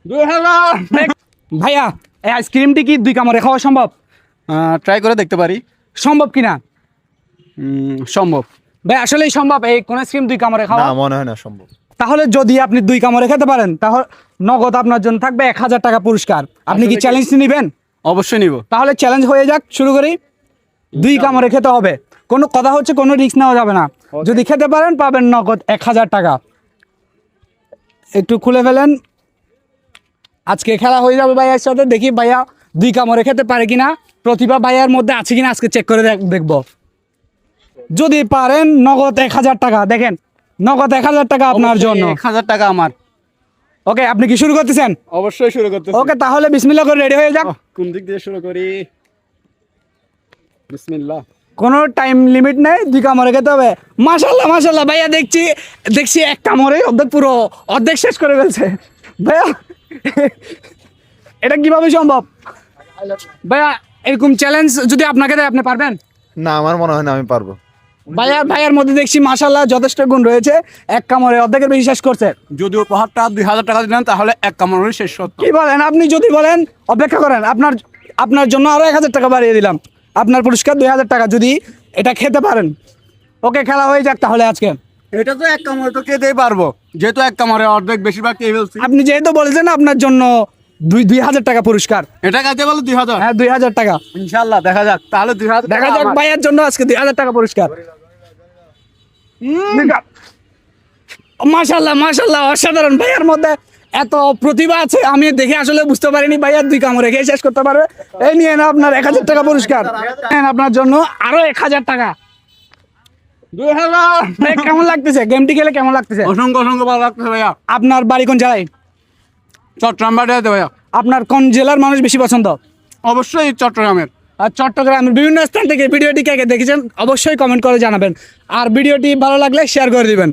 ভাইয়া এই আইসক্রিমটি কি 2 কামড়ে খাওয়া সম্ভব? ট্রাই করে দেখতে পারি। সম্ভব কিনা সম্ভব। ভাই আসলেই সম্ভব এই কোন আইসক্রিম 2 কামড়ে খাওয়া? না, মনে হয় না সম্ভব। তাহলে যদি আপনি 2 কামড়ে খেতে পারেন তাহলে নগদ আপনার জন্য থাকবে 1000 টাকা পুরস্কার। আপনি কি চ্যালেঞ্জ নেবেন? অবশ্যই নিব। তাহলে চ্যালেঞ্জ হয়ে যাক, শুরু করি। 2 কামড়ে খেতে হবে, কোনো কথা হচ্ছে কোনো রিস্ক নেওয়া যাবে না। যদি খেতে পারেন পাবেন নগদ 1000 টাকা। একটু খুলে ফেলেন, আজকে খেলা হয়ে যাবে ভাইয়ার সাথে। দেখি ভাইয়া 2 কামড়ে খেতে পারে কিনা, প্রতিভা ভাইয়ার মধ্যে আছে কিনা আজকে চেক করে দেখবো। যদি পারেন নগদ 1000 টাকা। দেখেন নগদ 1000 টাকা আপনার জন্য। 1000 টাকা আমার। ওকে, আপনি কি শুরু করতেছেন? অবশ্যই শুরু করতেছি। ওকে, তাহলে বিসমিল্লাহ করে রেডি হয়ে যাক। কোন দিক দিয়ে শুরু করি? বিসমিল্লাহ। কোনো টাইম লিমিট নেই, 2 কামড়ে খেতে হবে। মাশাল্লাহ মাশাল্লাহ ভাইয়া, দেখছি এক কামড়ে অর্ধেক শেষ করে ফেলছে ভাইয়া। এটা কিভাবে সম্ভব ভাইয়া? এরকম চ্যালেঞ্জ যদি আপনাকে দেয় আপনি পারবেন? না, আমার মনে হয় না আমি পারবো। ভাইয়ার মধ্যে দেখছি মাশাল্লাহ যথেষ্ট গুণ রয়েছে। এক কামড়ে অর্ধেকের বেশি শেষ করছে। যদি উপহারটা 2000 টাকা দিলেন তাহলে এক কামড়ে শেষ হতো। কি বলেন আপনি? যদি বলেন অপেক্ষা করেন, আপনার জন্য আরো 1000 টাকা বাড়িয়ে দিলাম। আপনার পুরস্কার 2000 টাকা যদি এটা খেতে পারেন। ওকে, খেলা হয়ে যাক তাহলে আজকে। এটা তো এক কামড়ে তো খেতেই পারবো, যেহেতু এক কামড়ে অর্ধেক বেশিরভাগ খেয়ে ফেলছি। আপনি যেহেতু বলেছেন আপনার জন্য 2000 টাকা পুরস্কার। এটা খাইতে বলো 2000। হ্যাঁ, 2000 টাকা। ইনশাআল্লাহ দেখা যাক। তাহলে 2000 দেখা যাক ভাইয়ের জন্য আজকে 2000 টাকা পুরস্কার। মাশাল্লাহ মাশাল্লাহ, অসাধারণ। ভাইয়ার মধ্যে এত প্রতিভা আছে, আমি দেখে আসলে বুঝতে পারিনি ভাইয়ার 2 কামড়ে খেয়ে শেষ করতে পারবে। এই নিয়ে না আপনার 1000 টাকা পুরস্কার। আপনার জন্য আরো 1000 টাকা। 2000। কেমন লাগতেছে গেমটি খেলে? কেমন লাগতেছে? অসংখ্য ভালো লাগতেছে ভাইয়া। আপনার বাড়ি কোন জেলায়? চট্টগ্রাম বাড়িতে ভাইয়া। আপনার কোন জেলার মানুষ বেশি পছন্দ? অবশ্যই চট্টগ্রামের। আর চট্টগ্রামের বিভিন্ন স্থান থেকে ভিডিওটি কে দেখেছেন অবশ্যই কমেন্ট করে জানাবেন। আর ভিডিওটি ভালো লাগলে শেয়ার করে দিবেন।